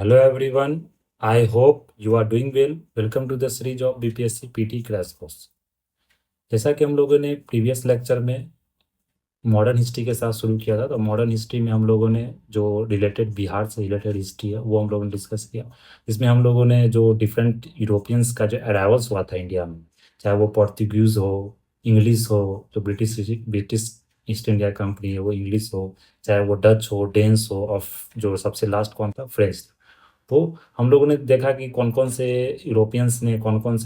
Hello everyone. I hope you are doing well. Welcome to the series of BPSC PT Crash Course. जैसा कि हम लोगों ने previous lecture में modern history के साथ शुरू किया था, तो मॉडर्न हिस्ट्री में हम लोगों ने जो रिलेटेड बिहार से रिलेटेड हिस्ट्री है वो हम लोगों ने डिस्कस किया। इसमें हम लोगों ने जो डिफरेंट यूरोपियंस का जो अराइवल्स हुआ था इंडिया में, चाहे वो पोर्तुगीज़ हो, इंग्लिश हो, जो ब्रिटिश ईस्ट इंडिया कंपनी है वो इंग्लिश हो, चाहे वो डच हो, डेन्स हो, और जो सबसे लास्ट कौन था, फ्रेंच। तो हम लोगों ने देखा कि कौन कौन से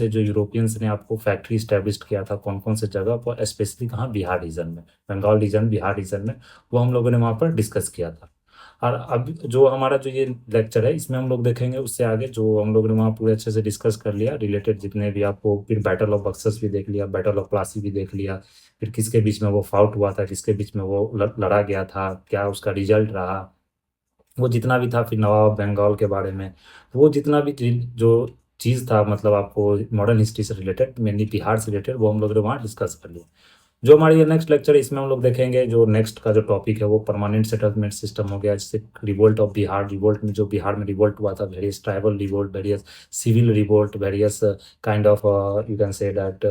जो यूरोपियंस ने आपको फैक्ट्री स्टैब्लिश किया था, कौन कौन से जगह पर, स्पेशली कहाँ, बिहार रीजन में, बंगाल रीजन, बिहार रीजन में, वो हम लोगों ने वहाँ पर डिस्कस किया था। और अब जो हमारा जो ये लेक्चर है इसमें हम लोग देखेंगे उससे आगे जो हम लोग ने वहाँ पूरे अच्छे से डिस्कस कर लिया रिलेटेड जितने भी आपको, फिर बैटल ऑफ बक्सस भी देख लिया, बैटल ऑफ प्लासी भी देख लिया, फिर किसके बीच में वो फाउट हुआ था, किसके बीच में वो लड़ा गया था, क्या उसका रिजल्ट रहा, वो जितना भी था, फिर नवाब बंगाल के बारे में, तो वो जितना भी जो चीज़ था, मतलब आपको मॉडर्न हिस्ट्री से रिलेटेड, मेनली बिहार से रिलेटेड, वो हम लोग ने वहाँ डिस्कस कर लिया। जो हमारी ये नेक्स्ट लेक्चर है इसमें हम लोग देखेंगे जो नेक्स्ट का जो टॉपिक है वो परमानेंट सेटलमेंट सिस्टम हो गया, जैसे रिवोल्ट ऑफ बिहार। रिवोल्ट में जो बिहार में रिवोल्ट हुआ था, various tribal revolt, various civil revolt, various kind of, you can say that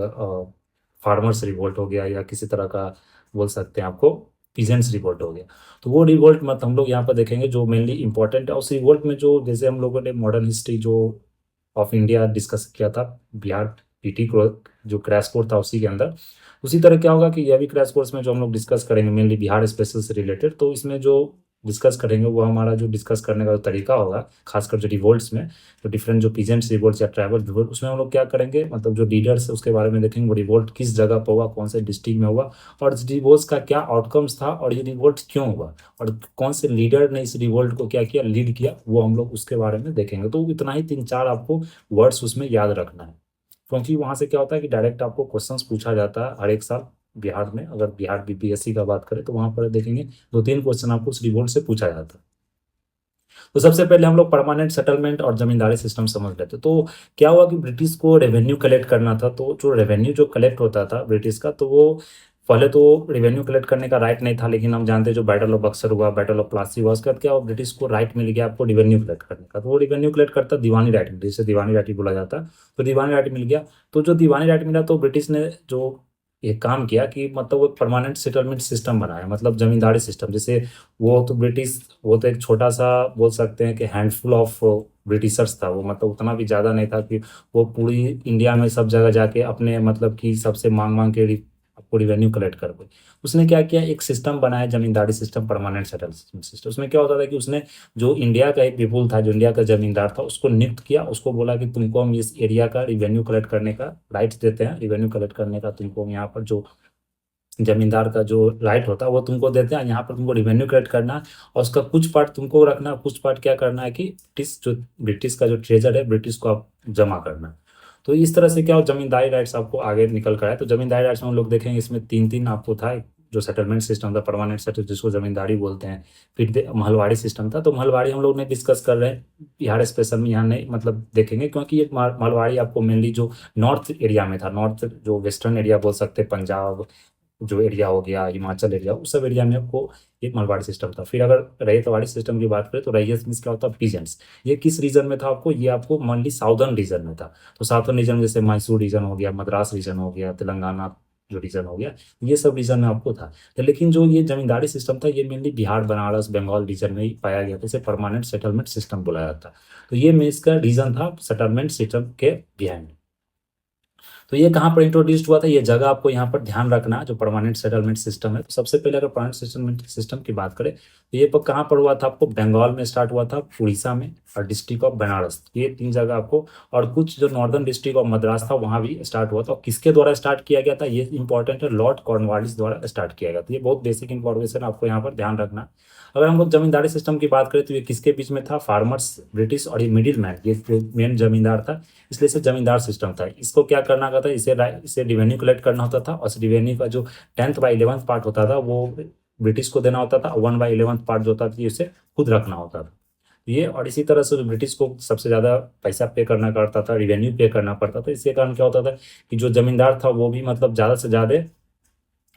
farmers revolt हो गया, या किसी तरह का बोल सकते हैं आपको पीजेंट्स रिवोल्ट हो गया। तो वो रिवोल्ट मत हम लोग यहाँ पर देखेंगे जो मेनली इंपॉर्टेंट है। उस रिवोल्ट में जो, जैसे हम लोगों ने मॉडर्न हिस्ट्री जो ऑफ इंडिया डिस्कस किया था, बिहार पीटी जो क्रैश कोर्स था उसी के अंदर, उसी तरह क्या होगा कि यह भी क्रैश कोर्स में जो हम लोग डिस्कस करेंगे मेनली बिहार स्पेशल से रिलेटेड, तो इसमें जो डिस्कस करेंगे वो हमारा जो डिस्कस करने का जो तरीका होगा, खासकर जो रिवोल्ट्स में, तो डिफरेंट जो पीजेंट्स रिवोल्ट या ट्राइबल रिवोल्ट, उसमें हम लोग क्या करेंगे, मतलब जो लीडर्स है उसके बारे में देखेंगे, वो रिवोल्ट किस जगह पर हुआ, कौन से डिस्ट्रिक्ट में हुआ, और इस रिवोल्ट का क्या आउटकम्स था, और ये रिवोल्ट क्यों हुआ, और कौन से लीडर ने इस रिवोल्ट को क्या किया, लीड किया, वो हम लोग उसके बारे में देखेंगे। तो इतना ही 3-4 आपको वर्ड्स उसमें याद रखना है, क्योंकि वहां से क्या होता है कि डायरेक्ट आपको क्वेश्चंस पूछा जाता है हर एक साल बिहार में। अगर बिहार बीपीएससी का बात करें तो वहां पर देखेंगे 2-3 क्वेश्चन आपको उस रिवोल्ट से पूछा जाता है। तो सबसे पहले हम लोग परमानेंट सेटलमेंट और जमींदारी सिस्टम समझ लेते। तो क्या हुआ कि ब्रिटिश को रेवेन्यू कलेक्ट करना था, तो जो रेवेन्यू जो कलेक्ट होता था ब्रिटिश का, तो वो पहले तो रेवेन्यू कलेक्ट करने का राइट नहीं था, लेकिन हम जानते हैं जो बैटल ऑफ बक्सर हुआ, बैटल ऑफ प्लासी हुआ, उसके बाद क्या हुआ, ब्रिटिश को राइट मिल गया आपको रेवेन्यू कलेक्ट करने का। तो वो रेवेन्यू कलेक्ट करता दीवानी राइट, जिसे दीवानी राइट ही बोला जाता है। तो दीवानी राइट मिल गया। तो जो दीवानी राइट मिला तो ब्रिटिश ने जो ये काम किया कि मतलब वो परमानेंट सेटलमेंट सिस्टम बनाया, मतलब जमींदारी सिस्टम। जैसे वो तो ब्रिटिश, वो तो एक छोटा सा बोल सकते हैं कि हैंडफुल ऑफ ब्रिटिशर्स था वो, मतलब उतना भी ज़्यादा नहीं था कि वो पूरी इंडिया में सब जगह जाके अपने मतलब कि सबसे मांग मांग के आपको रिवेन्यू कलेक्ट कर पाए। उसने क्या किया, एक सिस्टम बनाया जमींदारी सिस्टम, परमानेंट सेटलमेंट सिस्टम। उसमें क्या होता था कि उसने जो इंडिया का एक पीपुल था, जो इंडिया का जमींदार था, उसको नियुक्त किया, उसको बोला कि तुमको हम इस एरिया का रिवेन्यू कलेक्ट करने का राइट देते हैं, रिवेन्यू कलेक्ट करने का तुमको हम यहाँ पर जो जमींदार का जो राइट होता है वो तुमको देते हैं, यहाँ पर तुमको रिवेन्यू कलेक्ट करना है, और उसका कुछ पार्ट तुमको रखना है, कुछ पार्ट क्या करना है कि ब्रिटिश का जो ट्रेजर है, ब्रिटिश को आप जमा करना है। तो इस तरह से क्या हो, जमींदारी राइट्स आपको आगे निकल कर आए। तो जमींदारी राइट्स में हम लोग देखेंगे इसमें 3-3 आपको था। जो सेटलमेंट सिस्टम था, परमानेंट सेटल जिसको जमींदारी बोलते हैं, फिर महलवाड़ी सिस्टम था। तो महलवाड़ी हम लोग ने डिस्कस कर रहे हैं बिहार स्पेशल में, यहाँ नहीं मतलब देखेंगे, क्योंकि ये महलवाड़ी आपको मेनली जो नॉर्थ एरिया में था, नॉर्थ जो वेस्टर्न एरिया बोल सकते हैं, पंजाब जो एरिया हो गया, हिमाचल एरिया, उस सब एरिया में आपको एक मलबाड़ी सिस्टम था। फिर अगर रैयतवाड़ी सिस्टम की बात करें तो रैयत मीन्स क्या होता है, पीजेंट्स। ये किस रीजन में था आपको, ये आपको मनली साउदर्न रीजन में था। तो साउदर्न रीजन में जैसे मैसूर रीजन हो गया, मद्रास रीजन हो गया, तेलंगाना जो रीजन हो गया, ये सब रीजन में आपको था। तो लेकिन जो ये जमींदारी सिस्टम था ये मेनली बिहार, बनारस, बंगाल रीजन में ही पाया गया था, इसे परमानेंट सेटलमेंट सिस्टम बुलाया जाता। तो ये में इसका रीजन था सेटलमेंट सिस्टम के बिहाइंड। तो ये कहाँ पर इंट्रोड्यूस्ड हुआ था, ये जगह आपको यहाँ पर ध्यान रखना है, जो परमानेंट सेटलमेंट सिस्टम है। तो सबसे पहले अगर परमानेंट सेटलमेंट सिस्टम की बात करें तो ये कहाँ पर हुआ था, आपको बंगाल में स्टार्ट हुआ था, उड़ीसा में, और डिस्ट्रिक्ट ऑफ बनारस, ये 3 जगह आपको, और कुछ जो नॉर्दर्न डिस्ट्रिक्ट ऑफ मद्रास था वहाँ भी स्टार्ट हुआ था। और किसके द्वारा स्टार्ट किया गया था, ये इंपॉर्टेंट है, लॉर्ड कॉर्नवालिस द्वारा स्टार्ट किया गया था। ये बहुत बेसिक इंफॉर्मेशन आपको यहाँ पर ध्यान रखना। अगर हम लोग जमींदारी सिस्टम की बात करें तो ये किसके बीच में था, फार्मर्स, ब्रिटिश और ये मिडिल मैन, ये मेन जमींदार था, इसलिए इसे जमींदार सिस्टम था। इसको क्या करना था, इसे रिवेन्यू कलेक्ट करना होता था, और इस रिवेन्यू का जो 10th/11th पार्ट होता था वो ब्रिटिश को देना होता था, और 1/11th पार्ट जो होता था इसे खुद रखना होता था ये। और इसी तरह से जो ब्रिटिश को सबसे ज़्यादा पैसा पे करना पड़ता था, रिवेन्यू पे करना पड़ता था। इसके कारण क्या होता था कि जो जमींदार था वो भी मतलब ज़्यादा से ज़्यादा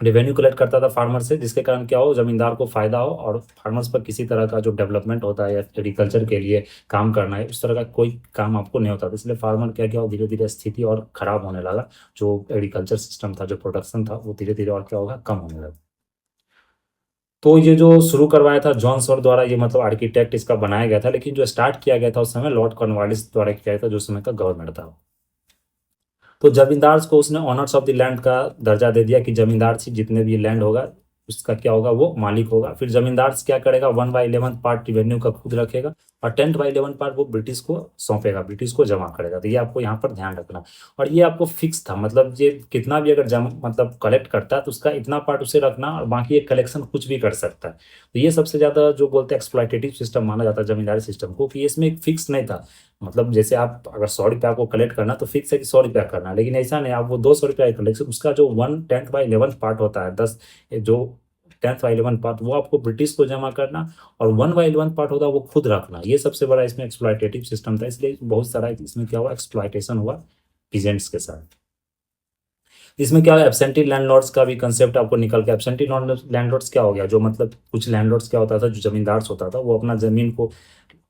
रेवेन्यू कलेक्ट करता था फार्मर से, जिसके कारण क्या हो, जमींदार को फायदा हो और फार्मर्स पर किसी तरह का जो डेवलपमेंट होता है या एग्रीकल्चर के लिए काम करना है, उस तरह का कोई काम आपको नहीं होता था। इसलिए फार्मर क्या क्या हो, धीरे धीरे स्थिति और खराब होने लगा। जो एग्रीकल्चर सिस्टम था, जो प्रोडक्शन था, वो धीरे धीरे और क्या होगा, कम होने लगा। तो ये जो शुरू करवाया था जॉन सॉर द्वारा, ये मतलब आर्किटेक्ट इसका बनाया गया था, लेकिन जो स्टार्ट किया गया था उस समय लॉर्ड कॉर्नवालिस द्वारा किया गया था, जो उस समय का गवर्नमेंट था। तो जमींदार को उसने ऑनर्स ऑफ द लैंड का दर्जा दे दिया कि जमींदार से जितने भी लैंड होगा उसका क्या होगा, वो मालिक होगा। फिर जमींदार से क्या करेगा, 1/11 पार्ट रिवेन्यू का खुद रखेगा और 10/11 पार्ट वो ब्रिटिश को सौंपेगा, ब्रिटिश को जमा करेगा। तो ये आपको यहाँ पर ध्यान रखना। और ये आपको फिक्स था, मतलब ये कितना भी अगर जमा मतलब कलेक्ट करता है तो उसका इतना पार्ट उसे रखना और बाकी एक कलेक्शन कुछ भी कर सकता है। तो ये सबसे ज्यादा जो बोलते हैं एक्सप्लॉइटेटिव सिस्टम माना जाता है जमींदारी सिस्टम को, कि इसमें एक फिक्स नहीं था। मतलब जैसे आप अगर 100 रुपये आपको कलेक्ट करना तो फिक्स है कि 100 रुपया करना है, लेकिन ऐसा नहीं, आप वो 200 रुपया कलेक्शन, उसका जो 1/10 पार्ट होता है, 10 जो 10/11 पार्ट वो आपको ब्रिटिश को जमा करना और 1/11 पार्ट होता है वो खुद रखना। ये सबसे बड़ा इसमें एक्सप्लॉइटेटिव सिस्टम था, इसलिए बहुत सारा इसमें क्या हुआ, एक्सप्लॉइटेशन हुआ पीजेंट्स के साथ। इसमें क्या है, एब्सेंटी लैंडलॉर्ड्स का भी कंसेप्ट आपको निकल के, एब्सेंटी लैंडलॉर्ड्स क्या हो गया, जो मतलब कुछ लैंडलॉर्ड्स क्या होता था, जो जमींदार होता था वो अपना जमीन को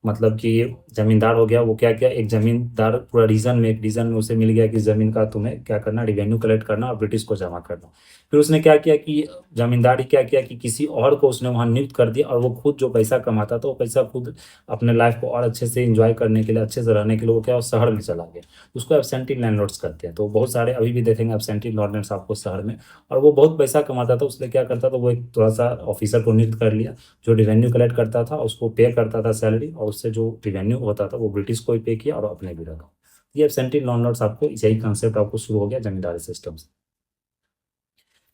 मतलब कि जमींदार हो गया, वो क्या किया, एक जमींदार पूरा रीजन में, एक रीजन में उसे मिल गया कि जमीन का तुम्हें क्या करना, रिवेन्यू कलेक्ट करना और ब्रिटिश को जमा करना। फिर उसने क्या किया कि जमींदारी क्या किया कि किसी और को उसने वहां नियुक्त कर दिया और वो खुद जो पैसा कमाता था वो पैसा खुद अपने लाइफ को और अच्छे से एंजॉय करने के लिए, अच्छे से रहने के लिए वो क्या, शहर में चला गया। उसको एब्सेंटी लैंडलॉर्ड्स करते हैं। तो बहुत सारे अभी भी देखेंगे एब्सेंटी लैंडलॉर्ड्स आपको शहर में। और वो बहुत पैसा कमाता था, उसने क्या करता था, वो एक थोड़ा सा ऑफिसर को नियुक्त कर लिया जो रिवेन्यू कलेक्ट करता था, उसको पे करता था सैलरी, और उससे जो रिवेन्यू होता था वो ब्रिटिश को ही पे किया और अपने भी रखा। ये एब्सेंटी लैंडलॉर्ड्स आपको यही कंसेप्ट आपको शुरू हो गया जमींदारी सिस्टम से।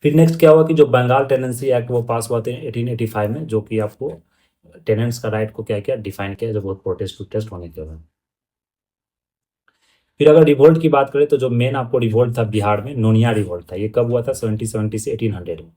फिर नेक्स्ट क्या हुआ कि जो बंगाल टेनेंसी एक्ट वो पास हुआ था 1885 में, जो कि आपको टेनेंट्स का राइट को क्या किया, डिफाइन किया, जो बहुत प्रोटेस्ट होने के बाद। फिर अगर रिवोल्ट की बात करें तो जो मेन आपको रिवोल्ट था बिहार में, नोनिया रिवोल्ट था। ये कब हुआ था, 1770 से 1800 में।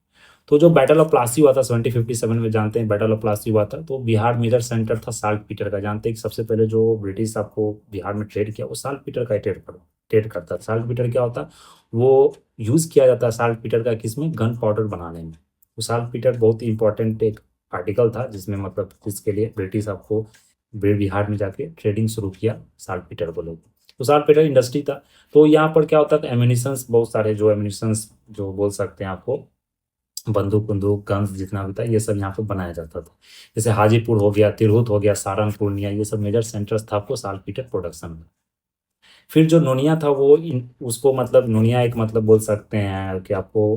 तो जो बैटल ऑफ प्लासी हुआ था 1757 में, जानते हैं बैटल ऑफ प्लासी हुआ था, तो बिहार मेजर सेंटर था साल्ट पीटर का। जानते हैं कि सबसे पहले जो ब्रिटिश आपको बिहार में ट्रेड किया वो साल्ट पीटर का ट्रेड करता। साल्ट पीटर क्या होता, वो यूज किया जाता है साल्ट पीटर का किसमें, गन पाउडर बनाने में। तो साल्ट पीटर बहुत ही इंपॉर्टेंट एक आर्टिकल था, जिसमें मतलब जिसके लिए ब्रिटिश आपको बिहार में जाके ट्रेडिंग शुरू किया साल्ट पीटर को लोग। तो साल्ट पीटर इंडस्ट्री था। तो यहाँ पर क्या होता था, एम्यूनिशंस बहुत सारे, जो एम्यूनिशंस जो बोल सकते हैं आपको, बंदूक बंदूक गन्स जितना भी था ये सब यहाँ पर बनाया जाता था। जैसे हाजीपुर हो गया, तिरहुत हो गया, सारण, पूर्णिया, ये सब मेजर सेंटर्स था आपको साल्ट पीटर प्रोडक्शन में। फिर जो नोनिया था वो उसको मतलब नोनिया एक मतलब बोल सकते हैं कि आपको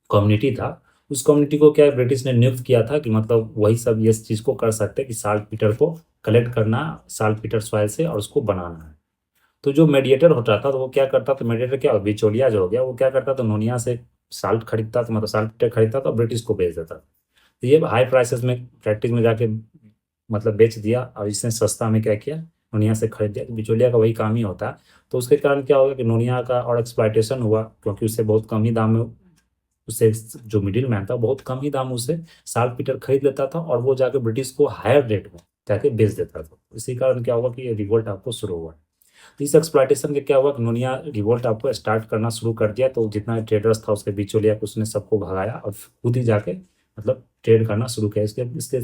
कम्युनिटी था। उस कम्युनिटी को क्या है, ब्रिटिश ने नियुक्त किया था कि मतलब वही सब ये चीज को कर सकते हैं कि साल्ट पीटर को कलेक्ट करना साल्ट पीटर सॉइल से और उसको बनाना है। तो जो मेडिएटर होता था तो वो क्या करता था, मेडिएटर क्या, बिचौलिया जो हो गया, वो क्या करता था, नोनिया से साल्ट खरीदता था, मतलब साल्ट पीटर खरीदता था और ब्रिटिश को बेच देता था। तो ये हाई प्राइसेस में प्रैक्टिस में जाके मतलब बेच दिया और इसने सस्ता में क्या किया, नोनिया से खरीद दिया। तो बिचौलिया का वही काम ही होता है। तो उसके कारण क्या होगा कि नोनिया का और एक्सप्लॉइटेशन हुआ, क्योंकि उससे बहुत कम ही दाम में, उससे जो मिडिल मैन था बहुत कम ही दाम उससे साल्ट पीटर खरीद लेता था और वो जाके ब्रिटिश को हायर रेट में जाके बेच देता था। इसी कारण क्या हुआ कि ये रिवोल्ट आपको शुरू हुआ। तो इस एक्सप्लॉइटेशन के क्या हुआ कि नोनिया रिवोल्ट आपको स्टार्ट करना शुरू कर दिया। तो जितना ट्रेडर्स था उसके बिचौलिया उसने सबको भगाया और खुद ही जाके मतलब ट्रेड करना शुरू किया। इसके इसके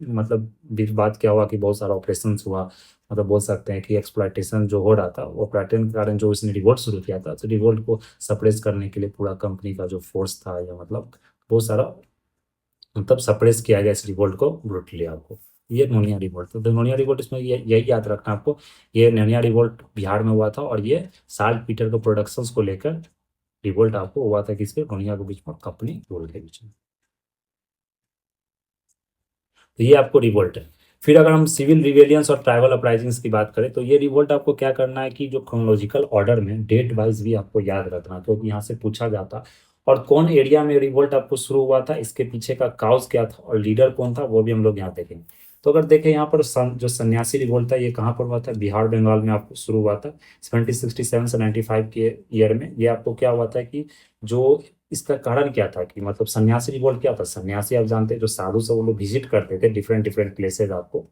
मतलब बीच बात क्या हुआ कि बहुत सारा ऑपरेशन हुआ। मतलब बोल सकते हैं कि एक्सप्लॉइटेशन जो हो रहा था वो ऑपरेशन के कारण जो इसने रिवोल्ट शुरू किया था, तो रिवोल्ट को सप्रेस करने के लिए पूरा कंपनी का जो फोर्स था या मतलब बहुत सारा मतलब सप्रेस किया गया इस रिवोल्ट को ब्रूटली आपको। ये नोनिया रिवोल्ट, तो नोनिया रिवोल्ट इसमें यही याद रखना आपको, ये नोनिया रिवोल्ट बिहार में हुआ था और ये साल्ट पीटर के प्रोडक्शंस को लेकर रिवोल्ट आपको हुआ था किसके, नोनिया के बीच में, कंपनी रिवोल्ट के बीच में। तो ये आपको रिवोल्ट है। फिर अगर हम सिविल रिवेलियंस और ट्राइबल अपराइजिंग्स की बात करें तो ये रिवोल्ट आपको क्या करना है कि जो क्रोनोलॉजिकल ऑर्डर में डेट वाइज भी आपको याद रखना, क्योंकि यहाँ से पूछा जाता और कौन एरिया में रिवोल्ट आपको शुरू हुआ था, इसके पीछे का काउज क्या था और लीडर कौन था, वो भी हम लोग यहाँ देखेंगे। तो अगर देखें यहाँ पर जो सन्यासी रिवोल्ट था ये कहाँ पर हुआ था, बिहार बंगाल में आपको शुरू हुआ था 1767 से 95 के ईयर में। ये आपको क्या हुआ था कि जो इसका कारण क्या था कि मतलब सन्यासी रिवोल्ट क्या था, सन्यासी आप जानते हैं जो साधु सब वो लोग विजिट करते थे डिफरेंट डिफरेंट प्लेसेस आपको।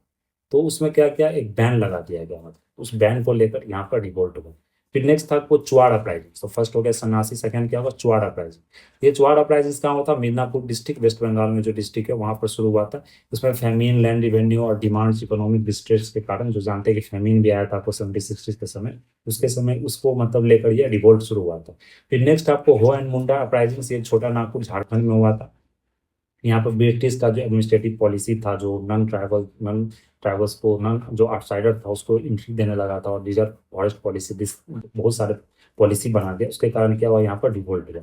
तो उसमें क्या क्या एक बैन लगा दिया गया, मतलब उस बैन को लेकर यहाँ पर रिवोल्ट हुआ। फिर नेक्स्ट था आपको चुआड़ अपराइजिंग। तो फर्स्ट हो गया सन्नासी, सेकंड क्या होगा चुआड़ अपराइजिंग। ये चुआड़ अपराइजिंग कहाँ हुआ था? मिदनापुर डिस्ट्रिक्ट, वेस्ट बंगाल में जो डिस्ट्रिक्ट है वहां पर शुरू हुआ था। उसमें फेमिन, लैंड रेवेन्यू और डिमांड्स, इकोनॉमिक डिस्ट्रेस के कारण, जो जानते हैं कि फेमिन भी आया था आपको 70-60 के समय, उसके समय उसको मतलब लेकर ये रिवोल्ट शुरू हुआ था। फिर नेक्स्ट आपको हो एंड मुंडा अपराइजिंग, से छोटा नागपुर झारखंड में हुआ था। यहाँ पर ब्रिटिश का जो एडमिनिस्ट्रेटिव पॉलिसी था, जो नन ट्राइबल्स को, नन जो आउटसाइडर था उसको एंट्री देने लगा था, और रिजर्व फॉरेस्ट पॉलिसी, बहुत सारे पॉलिसी बना दिया, उसके कारण क्या हुआ यहाँ पर रिवोल्ट हुआ।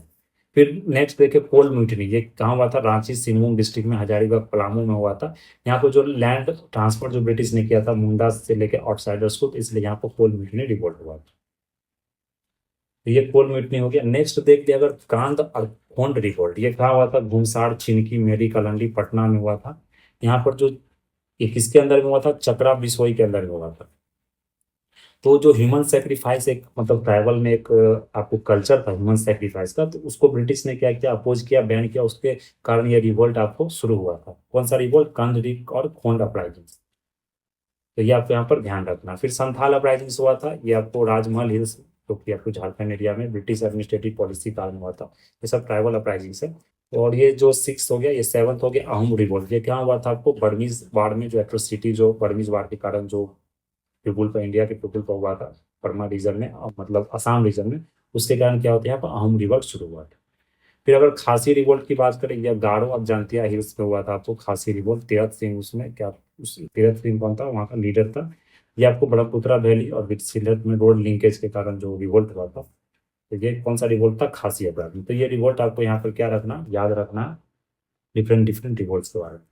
फिर नेक्स्ट देखे कोल म्यूटनी, ये कहाँ हुआ था? रांची सिंहभूम डिस्ट्रिक्ट में, हजारीबाग पलामू में हुआ था। यहाँ पर जो लैंड ट्रांसफर जो ब्रिटिश ने किया था मुंडा से लेकर आउटसाइडर्स को, तो इसलिए यहाँ पर कोल म्यूटनी रिवोल्ट हुआ था। तो ये कोल म्यूटनी हो गया। नेक्स्ट देख लिया अगर कांद और खोंड रिवोल्ट, ये कहाँ हुआ था? घुमसाड़, छिनकी, मेरी कलंडी, पटना में हुआ था। यहाँ पर जो ये किसके अंदर में हुआ था? चकरा बिसोई के अंदर में हुआ था। तो जो ह्यूमन सेक्रीफाइस एक मतलब ट्राइबल में एक आपको कल्चर था ह्यूमन सेक्रीफाइस का, तो उसको ब्रिटिश ने क्या किया? अपोज किया, बैन किया, उसके कारण ये रिवोल्ट आपको शुरू हुआ था। कौन सा रिवोल्ट? कंद और खोंड अपराइजिंग। तो ये आपको यहाँ पर ध्यान रखना। फिर संथाल अपराइजिंग हुआ था, ये आपको राजमहल हिल्स, जो कि आपको झारखंड एरिया में ब्रिटिश एडमिनिस्ट्रेटिव पॉलिसी कारण हुआ था। ये सब ट्राइबल अपराइजिंग है। और ये जो सिक्स हो गया, ये सेवंथ हो गया अहम रिवोल्ट। ये क्या हुआ था आपको? बर्मीज वार में, जो एट्रोसिटी, जो बर्मीज वार के कारण जो पीपुल पर, इंडिया के पीपुल पर हुआ था बर्मा रीजन में, मतलब असम रीजन में, उसके कारण क्या होता है यहाँ पर अहम रिवोल्ट शुरू हुआ था। फिर अगर खासी रिवोल्ट की बात करें, या गारो आप जानते हैं हिल्स में हुआ था आपको खासी रिवोल्ट, तीरथ सिंह उसमें क्या, उस तीरथ सिंह कौन था? वहाँ का लीडर था। ये आपको ब्रह्मपुत्रा वैली और विट्सिलट में रोड लिंकेज के कारण जो रिवोल्ट हुआ था, तो ये कौन सा रिवोल्ट था? खासी अपराधी। तो ये रिवोल्ट आपको यहाँ पर क्या रखना, याद रखना, डिफरेंट डिफरेंट रिवोल्ट के बारे में।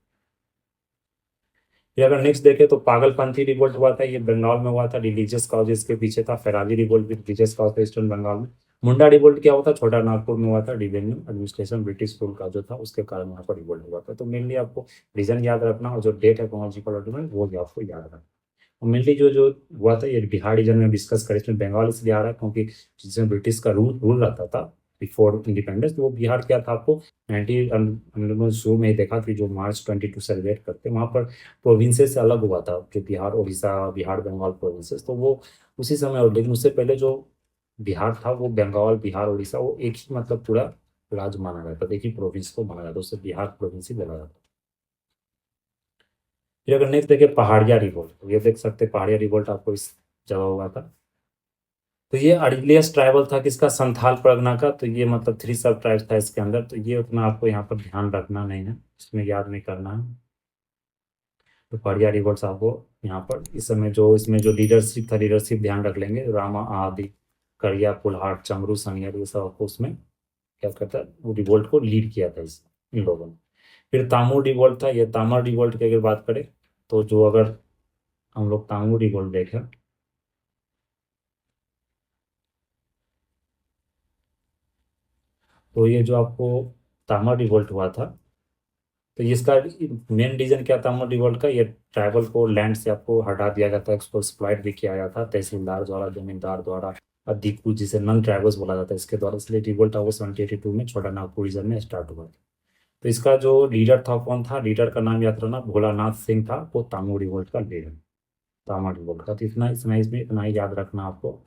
फिर अगर नेक्स्ट देखें तो पागलपंथी रिवोल्ट हुआ था, ये बंगाल में हुआ था, रिलीजियस कॉजेस के पीछे था। फैराली रिवोल्ट भी रिलीजियस कॉज था ईस्टर्न बंगाल में। मुंडा रिवोल्ट क्या होता? छोटा नागपुर में हुआ था, रिवेन्यू एडमिनिस्ट्रेशन ब्रिटिश रूल का जो था उसके कारण वहाँ पर रिवोल्ट हुआ था। तो मेनली आपको रीजन याद रखना, और जो डेट है क्रोनोलॉजिकल ऑर्डर में वो भी आपको याद रखना। और मेनली जो जो हुआ था ये बिहार रीजन में डिस्कस करें, इसमें बंगाल इसलिए आ रहा है क्योंकि जिसमें ब्रिटिश का रूल रूल रहता था बिफोर इंडिपेंडेंस, तो वो बिहार क्या था आपको 90 हम लोगों ने शुरू में ही देखा कि जो मार्च 22 सेलिब्रेट करते हैं वहाँ पर प्रोविंसेस से अलग हुआ था, जो बिहार, उड़ीसा, बिहार, बंगाल प्रोविंसेस, तो वो उसी समय। और लेकिन उससे पहले जो बिहार था वो बंगाल, बिहार, उड़ीसा, वो एक ही मतलब पूरा राज्य माना जाता था, एक ही प्रोविंस को माना जाता, उससे बिहार प्रोविंस ही बोला जाता। फिर अगर नेक्स्ट देखें पहाड़िया रिवोल्ट, तो ये देख सकते हैं पहाड़िया रिवोल्ट आपको इस जगह हुआ था। तो ये अर्लिएस्ट ट्राइबल था किसका? संथाल परगना का। तो ये मतलब 3 सब ट्राइब्स था इसके अंदर, तो ये उतना आपको यहाँ पर ध्यान रखना नहीं है, इसमें याद नहीं करना है। तो पहाड़िया रिवोल्ट आपको यहाँ पर इस समय जो इसमें जो लीडरशिप था, लीडरशिप ध्यान रख लेंगे, रामा आदि, करिया, पुल्हाड़, चमरू, सनियर, ये सब आपको उसमें क्या करता है? वो रिवोल्ट को लीड किया था इस इन लोगों ने। फिर तामूल रिवोल्ट था, ये तामर रिवोल्ट की अगर बात करें, तो जो अगर हम लोग तामूल रिवोल्ट देखें, तो ये जो आपको तामर रिवोल्ट हुआ था, तो इसका मेन रीजन क्या था? तामर रिवोल्ट का, ये ट्राइबल को लैंड से आपको हटा दिया जाता है, उसको एक्सप्लॉइट भी किया जाता तहसीलदार द्वारा, जमींदार द्वारा, अधिकु जिसे नन ट्राइबल्स बोला जाता है इसके द्वारा, इसलिए रिवोल्ट आपको 1782 में छोटा नागपुर रीजन में स्टार्ट हुआ था। तो इसका जो लीडर था कौन था? लीडर का नाम याद रखना, भोलानाथ सिंह था, वो तामूल रिवोल्ट का लीडर, तामर रिवोल्ट का। तो इतना इसमें इतना ही याद रखना आपको।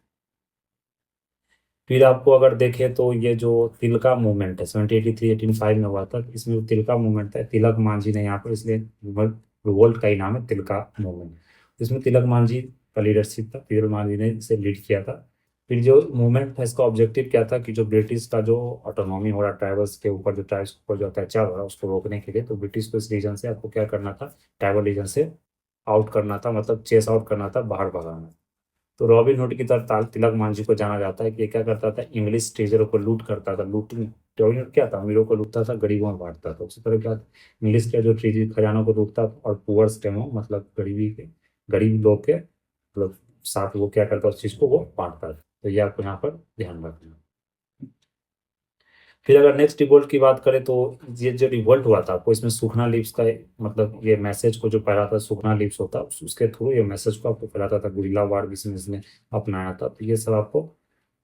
फिर आपको अगर देखें तो ये जो तिलका मूवमेंट है 1783-1805 में हुआ था, इसमें जो तिलका मूवमेंट है, तिलक मांझी ने यहाँ पर, इसलिए रिवोल्ट का ही नाम है तिलका मूवमेंट। इसमें तिलक मांझी का लीडरशिप था, तिलक मांझी ने इसे लीड किया था। फिर जो मूवमेंट था इसका ऑब्जेक्टिव क्या था? कि जो ब्रिटिश का जो ऑटोनॉमी हो रहा ट्राइबल्स के ऊपर, जो ट्राइब्स के ऊपर जो अत्याचार हो रहा है उसको रोकने के लिए, तो ब्रिटिश को इस रीजन से आपको क्या करना था? ट्राइबल रीजन से आउट करना था, मतलब चेस आउट करना था, बाहर भगाना। तो रॉबिन हुड की तरह तिलक मांझी को जाना जाता है कि ये क्या करता था? इंग्लिश ट्रेजरों को लूट करता था। लूटिंग, रॉबिन हुड क्या था? अमीरों को लूटता था, गरीबों में बांटता था। उसी तरह क्या, इंग्लिश के जो ट्रेजर खजानों को लूटता था, और पुअर्स टेमो मतलब गरीबी के, गरीब लोग के मतलब साथ वो क्या करता, उस चीज को वो बांटता था। तो ये आपको यहाँ पर ध्यान रखना। फिर अगर नेक्स्ट रिवोल्ट की बात करें, तो ये जो रिवोल्ट हुआ था आपको इसमें सूखना लीव्स का मतलब ये मैसेज को जो फैलाता, सूखना लीव्स होता उसके थ्रू ये मैसेज को आपको फैलाता था। गुरिल्ला वार भी इसने अपनाया था। तो ये सब आपको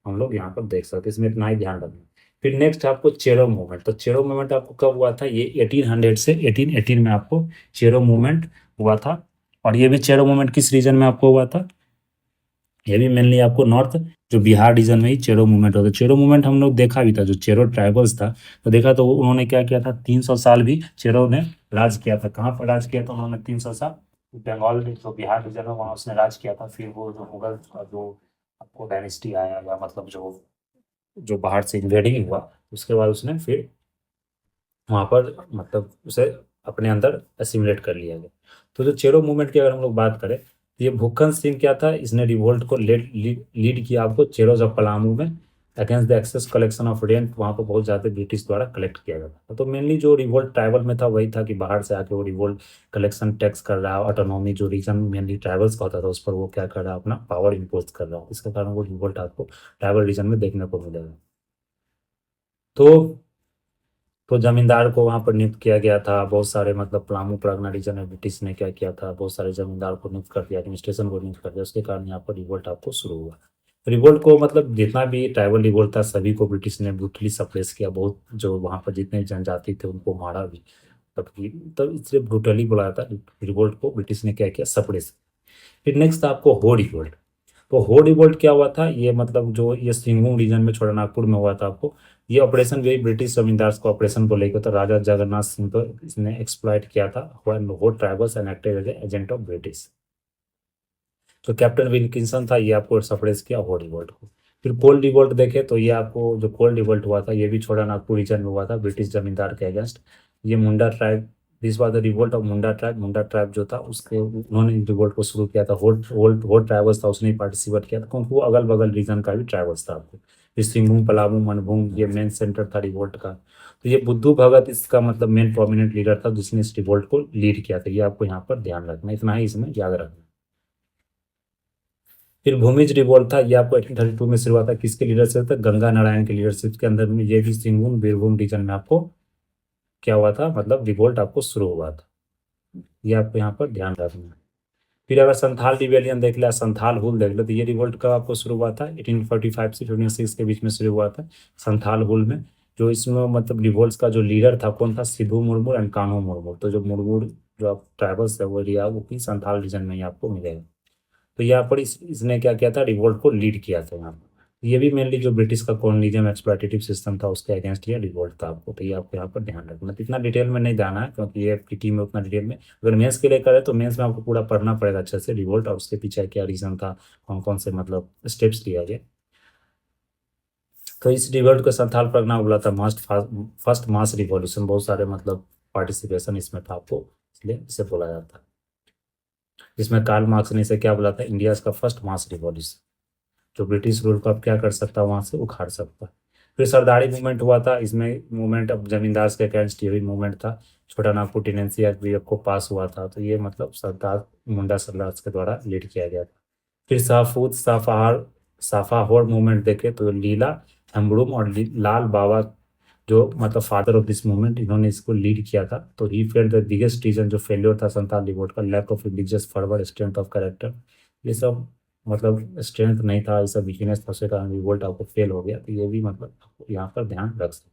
हम लोग यहाँ पर देख सकते हैं, इसमें इतना ही ध्यान रखना। फिर नेक्स्ट है आपको चेरो मूवमेंट। तो चेरो मूवमेंट आपको कब हुआ था? ये 1800 से 1818 में आपको चेरो मूवमेंट हुआ था। और ये भी चेरो मूवमेंट किस रीजन में आपको हुआ था? ये भी मेनली आपको नॉर्थ जो बिहार रीजन में ही चेरो मूवमेंट होता है। चेरो मूवमेंट हम लोग देखा भी था, जो चेरो ट्राइबल्स था तो देखा, तो उन्होंने क्या किया था, 300 साल भी चेरो ने राज किया था। कहाँ पर राज किया था उन्होंने 300 साल? बंगाल में, जो बिहार रीजन में, वहाँ उसने राज किया था। फिर वो जो मुगल का जो आपको डायनेस्टी आया, या मतलब जो जो बाहर से इन्वेडिंग हुआ, उसके बाद उसने फिर वहाँ पर मतलब उसे अपने अंदर असिमुलेट कर लिया गया। तो जो चेरो मूवमेंट की अगर हम लोग बात करें, तो ये भुक्कन सिंह क्या था, इसने रिवोल्ट को लीड किया आपको चेरोज ऑफ पलामू में against the excess collection of rent. वहाँ पर बहुत ज़्यादा ब्रिटिश द्वारा कलेक्ट किया जाता था। तो मेनली जो रिवोल्ट ट्राइबल में था वही था कि बाहर से आके वो रिवोल्ट कलेक्शन टैक्स कर रहा है, ऑटोनॉमी जो रीजन मेनली ट्राइबल्स का होता था उस पर वो क्या कर रहा है, अपना पावर इम्पोज कर रहा है। इसके कारण वो रिवोल्ट आपको ट्राइबल रीजन में देखने को मिलेगा। तो जमींदार को वहां पर नियुक्त किया गया था। बहुत सारे मतलब पलामू परगना रीजन में ब्रिटिश ने क्या किया था, बहुत सारे जमींदार को नियुक्त कर दिया, एडमिनिस्ट्रेशन को नियुक्त कर दिया। उसके कारण यहाँ पर रिवोल्ट आपको शुरू हुआ। रिवोल्ट को मतलब जितना भी ट्राइबल रिवोल्ट था सभी को ब्रिटिश ने ब्रूटली सप्रेस किया। बहुत जो वहाँ पर जितने जनजाति थे उनको मारा भी। तब इसलिए ब्रूटली बुलाया था रिवोल्ट को, ब्रिटिश ने क्या किया, सप्रेस। फिर नेक्स्ट था आपको हो रिवोल्ट। तो हो रिवोल्ट क्या हुआ था, ये मतलब जो ये सिंहभूम रीजन में छोटा नागपुर में हुआ था आपको। ये ऑपरेशन भी ब्रिटिश जमींदार को ऑपरेशन को लेकर था। राजा जगन्नाथ सिंह को इसने एक्सप्लॉइट किया था हो tribals and acted as agent of British. तो कैप्टन विल्किंसन था, ये आपको सप्रेस किया हो रिवोल्ट को। फिर कोल रिवोल्ट देखे तो ये आपको जो कोल रिवोल्ट हुआ था ये भी छोटा नागपुर रीजन में हुआ था ब्रिटिश जमींदार के अगेंस्ट। ये Munda tribe, this was the revolt of Munda tribe. Munda tribe जो था उसके उन्होंने रिवोल्ट को शुरू किया था। होल ट्राइबल्स था उसने पार्टिसिपेट किया था, क्योंकि वो अगल बगल रीजन का भी ट्राइबल्स था आपको। फिर सिंहभूम, पलामू, मनभूम, ये मेन सेंटर था रिवोल्ट का। तो ये बुद्धू भगत इसका मतलब मेन प्रोमिनेंट लीडर था जिसने इस रिवोल्ट को लीड किया था। ये आपको यहाँ पर ध्यान रखना, इतना ही इसमें याद रखना। फिर भूमिज रिवोल्ट था, ये आपको 1832 में शुरू हुआ था। किसके लीडरशिप था? गंगा नारायण के लीडरशिप के अंदर में। ये भी सिंहभूम बीरभूम रीजन में आपको क्या हुआ था, मतलब रिवोल्ट आपको शुरू हुआ था। ये आपको यहाँ पर ध्यान रखना है। फिर अगर संथाल रिवेलियन देख लिया, संथाल हुल देख लो, तो ये रिवोल्ट कब आपको शुरू हुआ था? 1845 से 26 के बीच में शुरू हुआ था संथाल हुल में। जो इसमें मतलब रिवोल्ट का जो लीडर था कौन था? सिद्धू मुर्मू एंड कान्हू मुर्मू। तो जो मुर्मू जो आप ट्राइबल्स है वो एरिया वो भी संथाल रीजन में ही आपको मिलेगा। तो यहाँ पर इसने क्या किया था, रिवोल्ट को लीड किया था यहाँ पर। ये भी मेनली जो ब्रिटिश का कॉलोनिज्म एक्सप्लॉयटेटिव सिस्टम था उसके अगेंस्ट ये रिवोल्ट था आपको। तो ये आपको यहाँ पर ध्यान रखना। तो इतना डिटेल में नहीं जाना है क्योंकि ये पीटी में उतना डिटेल में, अगर मेंस के लिए करे तो मेंस में आपको पूरा पढ़ना पड़ेगा अच्छे से रिवोल्ट और उसके पीछे क्या रीजन था, कौन कौन से मतलब स्टेप्स लिया गया। तो इस रिवोल्ट को संथाल परगना बोला था फर्स्ट मास रिवॉल्यूशन। बहुत सारे मतलब पार्टिसिपेशन इसमें था आपको, इसलिए इसे बोला जाता है। जिसमें कार्ल मार्क्स ने इसे क्या बोला था, इंडिया का फर्स्ट मास रिवॉल्यूशन। जो ब्रिटिश रूल को अब क्या कर सकता है, वहां से उखाड़ सकता है। फिर सरदारी मूवमेंट हुआ था। इसमें मूवमेंट अब जमींदार के अगेंस्ट ये भी मूवमेंट था। छोटा नागपुर टेनेंसी एक्ट भी आपको पास हुआ था। तो ये मतलब सरदार मुंडा सरदार के द्वारा लीड किया गया था। फिर शाहफूज साफाहोर मूवमेंट देखे तो लीला हेम्ब्रूम और लाल बाबा जो मतलब फादर ऑफ दिस मूवमेंट, इन्होंने इसको लीड किया था। तो ही फेल्ड द बिगेस्ट रीजन जो फेलियर था संताल रिवोल्ट का, lack of religious fervour, strength of character. ये सब मतलब स्ट्रेंथ नहीं था, ये सब वीकनेस था, उसके कारण रिवोल्ट आपको फेल हो गया। तो ये भी मतलब आपको यहाँ पर ध्यान रख सकते।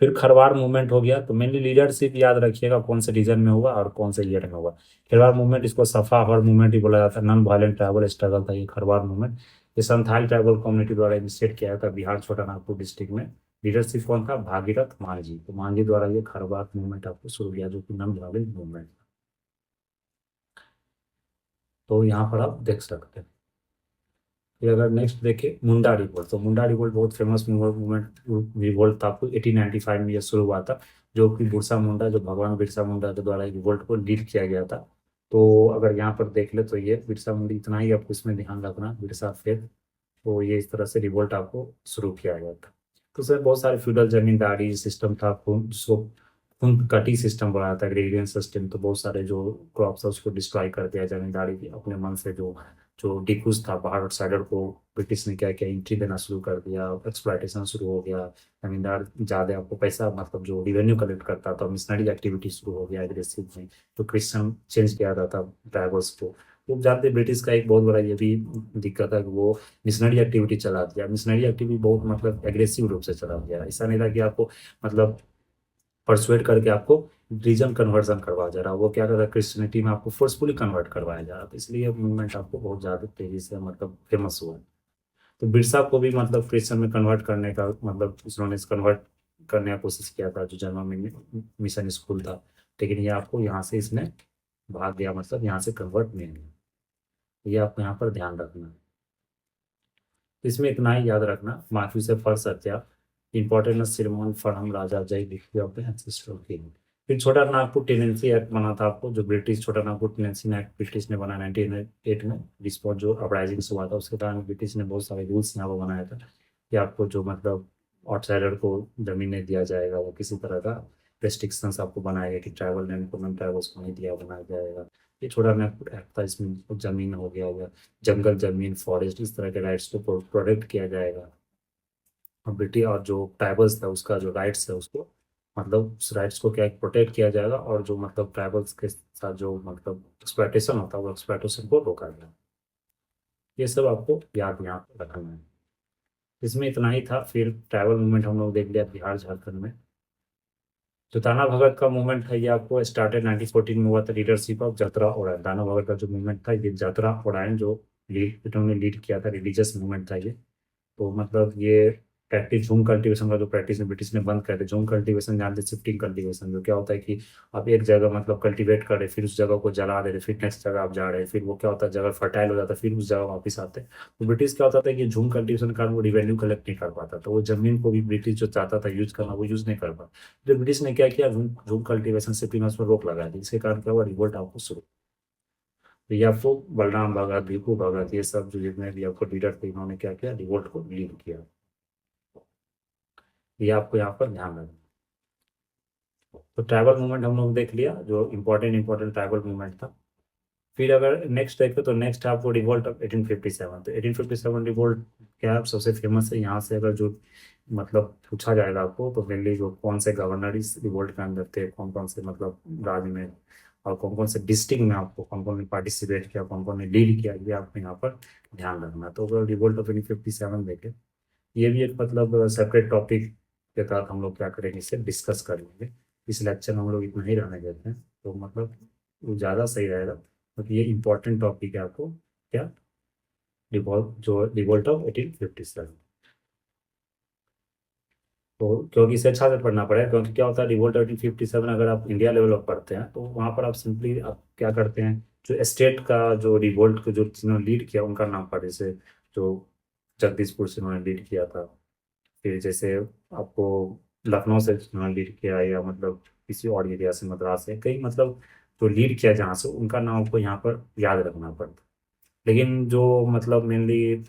फिर खरवार मूवमेंट हो गया। तो मेनली लीडरशिप याद रखिएगा कौन से रीजन में हुआ और कौन से ईयर में हुआ। खरवार मूवमेंट, इसको सफा हर मूवमेंट ही बोला जाता है। नॉन वायलेंट ट्राइबल स्ट्रगल था ये खरवार मूवमेंट। ये संथाल ट्राइबल कम्युनिटी द्वारा इनिशिएट किया था बिहार छोटा नागपुर डिस्ट्रिक्ट में। लीडरशिप कौन था? भागीरथ मांझी। तो मांझी द्वारा ये खरवार मूवमेंट आपको शुरू किया जो कि नॉन वायलेंट मूवमेंट। तो यहाँ पर आप देख सकते हैं। फिर अगर नेक्स्ट देखें मुंडा रिवोल्ट, तो मुंडा रिवोल्ट बहुत फेमस मूवमेंट रिवोल्ट था आपको 1895 में ये शुरू हुआ था। जो कि बिरसा मुंडा, जो भगवान बिरसा मुंडा के द्वारा रिवोल्ट को लीड किया गया था। तो अगर यहाँ पर देख ले तो ये बिरसा मुंडा, इतना ही आपको इसमें ध्यान रखना, बिरसा फिर तो ये इस तरह से रिवोल्ट आपको शुरू किया गया था। तो सर बहुत सारे फ्यूडल जमींदारी सिस्टम था जिसको खून कटी सिस्टम बनाया था, एग्रेरियन सिस्टम। तो बहुत सारे जो क्रॉप्स है उसको डिस्ट्रॉय कर दिया जमींदारी की अपने मन से। जो जो डिकूज था बाहर आउटसाइडर को ब्रिटिश ने क्या किया, एंट्री देना शुरू कर दिया, एक्सप्लॉयटेशन शुरू हो गया। जमींदार ज्यादा आपको पैसा मतलब जो रिवेन्यू कलेक्ट करता था, मिशनरी एक्टिविटी शुरू हो गया एग्रेसिव में। तो क्रिश्चियन चेंज किया जाता ट्राइबल्स को। तो जानते ब्रिटिश का एक बहुत बड़ा ये भी दिक्कत है कि वो मिशनरी एक्टिविटी चला दिया। मिशनरी एक्टिविटी बहुत मतलब एग्रेसिव रूप से चला दिया। ऐसा नहीं था कि आपको मतलब परसुएट करके आपको रीजन कन्वर्जन करवाया जा रहा है, वो क्या कर रहा है, क्रिश्चियनिटी में आपको फोर्सफुली कन्वर्ट करवाया जा रहा है। तो इसलिए मूवमेंट आपको बहुत ज़्यादा तेजी से मतलब फेमस हुआ है। तो बिरसा को भी मतलब क्रिश्चियन में कन्वर्ट करने का मतलब उन्होंने कन्वर्ट करने का कोशिश किया था, जो जर्मन मिशन स्कूल था, लेकिन ये आपको यहाँ से इसने भाग गया, मतलब यहाँ से कन्वर्ट नहीं हुआ। ये आपको यहाँ पर ध्यान रखना है। इसमें इतना ही याद रखना, माफी से फर सत्या इंपॉर्टेंट सिरमोन फरहम राजा जय Vicky of the ancestral king. फिर छोटा नागपुर टेनेंसी एक्ट बना था आपको, जो ब्रिटिश छोटा नागपुर टेनेंसी एक्ट ब्रिटिश ने बना 1908 में, रिस्पॉन्स जो अपराइजिंग हुआ था उसके कारण ब्रिटिश ने बहुत सारे रूल्स यहाँ पर बनाया था कि आपको जो मतलब आउटसाइडर को जमीन नहीं दिया जाएगा, वो किसी तरह का रेस्ट्रिक्शंस आपको बनाएगा कि ट्राइबल लैंड को नॉन ट्राइबल्स को नहीं दिया बनाया जाएगा। ये छोटा नागपुर एक्ट था, इसमें जमीन हो गया जंगल जमीन फॉरेस्ट इस तरह के राइट्स को प्रोटेक्ट किया जाएगा। और ब्रिटिश और जो ट्राइबल्स था उसका जो राइट्स है उसको मतलब उस राइट्स को क्या प्रोटेक्ट किया जाएगा, और जो मतलब ट्राइबल्स के साथ जो मतलब एक्सप्लॉयटेशन होता है वो एक्सप्लॉयटेशन को रोका जाए। ये सब आपको याद यहाँ पे रखना है। इसमें इतना ही था। फिर ट्राइबल मूवमेंट हम लोग देख लिया बिहार झारखंड में। जो दाना भगत का मूवमेंट था ये आपको स्टार्टेड 1914 में हुआ था, लीडरशिप ऑफ जतरा ओरायन। दाना भगत का जो मूवमेंट था ये जतरा ओरायन जो इन्होंने लीड किया था, रिलीजियस मूवमेंट था ये। तो मतलब ये प्रैक्टिस झूम कल्टीवेशन का जो प्रैक्टिस में ब्रिटिश ने बंद कर दिया। झूम कल्टीवेशन जानते हैं, शिफ्टिंग कल्टीवेशन, जो क्या होता है कि आप एक जगह मतलब कल्टीवेट कर रहे, फिर उस जगह को जला दे रहे, फिर नेक्स्ट जगह आप जा रहे हैं, फिर वो क्या होता है जगह फर्टाइल हो जाता है, फिर उस जगह वापस आते हैं। तो ब्रिटिश क्या होता था कि झूम कल्टीवेशन का वो रिवेन्यू कलेक्ट नहीं कर पाता, तो वो जमीन को भी ब्रिटिश जो चाहता था यूज करना वो यूज नहीं कर पाता। तो ब्रिटिश ने क्या किया, झूम झूम कल्टीवेशन शिफ्टिंग पर रोक लगा दी। इसके कारण क्या हुआ, रिवोल्ट आपको शुरू। तो ये आपको बलराम भगत, भिखू भगत, ये सब जो जितने भी आपको लीडर थे इन्होंने क्या किया, रिवोल्ट को लीड किया। ये आपको यहाँ पर ध्यान रखना। तो ट्राइबल मूवमेंट हम लोग देख लिया, जो इंपॉर्टेंट ट्राइबल मूवमेंट था। फिर अगर नेक्स्ट देखें तो नेक्स्ट है आपको रिवोल्ट ऑफ 1857। तो 1857 रिवोल्ट क्या है, सबसे फेमस है यहाँ से। अगर जो मतलब पूछा जाएगा आपको तो मेनली जो कौन से गवर्नर इस रिवोल्ट के अंदर थे, कौन कौन से मतलब राज्य में और कौन कौन से डिस्ट्रिक्ट में आपको कौन कौन ने पार्टिसिपेट किया, कौन कौन ने लीड किया, ये आपको यहाँ पर ध्यान रखना है। तो अगर रिवोल्ट ऑफ 1857 देखें, ये भी एक मतलब सेपरेट टॉपिक के तहत हम लोग क्या करेंगे, इसे डिस्कस करेंगे। इस लेक्चर में हम लोग इतना ही रहने देते हैं, तो मतलब वो ज़्यादा सही रहेगा क्योंकि ये इंपॉर्टेंट टॉपिक है आपको क्या, रिवोल्ट ऑफ 1857। तो क्योंकि इसे अच्छा से पढ़ना पड़ेगा, क्योंकि क्या होता है रिवोल्ट 1857 अगर आप इंडिया लेवल पर पढ़ते हैं तो वहाँ पर आप सिंपली आप क्या करते हैं, जो स्टेट का जो रिवोल्ट को जो जिन्होंने लीड किया उनका नाम पढ़े, जैसे जो जगदीशपुर से उन्होंने लीड किया था, फिर जैसे आपको लखनऊ से उन्होंने लीड किया, या मतलब किसी और एरिया से मद्रास से कई मतलब जो लीड किया जहाँ से उनका नाम आपको यहाँ पर याद रखना पड़ता। लेकिन जो मतलब मेनली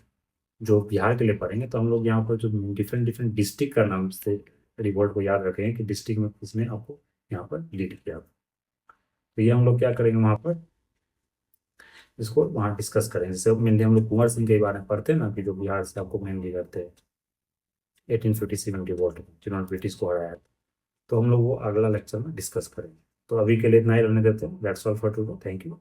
जो बिहार के लिए पढ़ेंगे तो हम लोग यहाँ पर जो डिफरेंट डिफरेंट डिस्ट्रिक्ट का नाम से रिवोल्ट को याद रखेंगे कि डिस्ट्रिक्ट में किसने आपको यहाँ पर लीड किया। तो ये हम लोग क्या करेंगे वहाँ पर, इसको वहाँ डिस्कस करेंगे। जैसे मेनली हम लोग कुंवर सिंह के बारे में पढ़ते हैं ना, कि जो बिहार से आपको मेन लीडर थे 1857 रिवोल्ट में, जिन्होंने ब्रिटिश को हराया था। तो हम लोग वो अगला लेक्चर में डिस्कस करेंगे। तो अभी के लिए इतना ही रहने देते हैं। That's all for today. Thank you.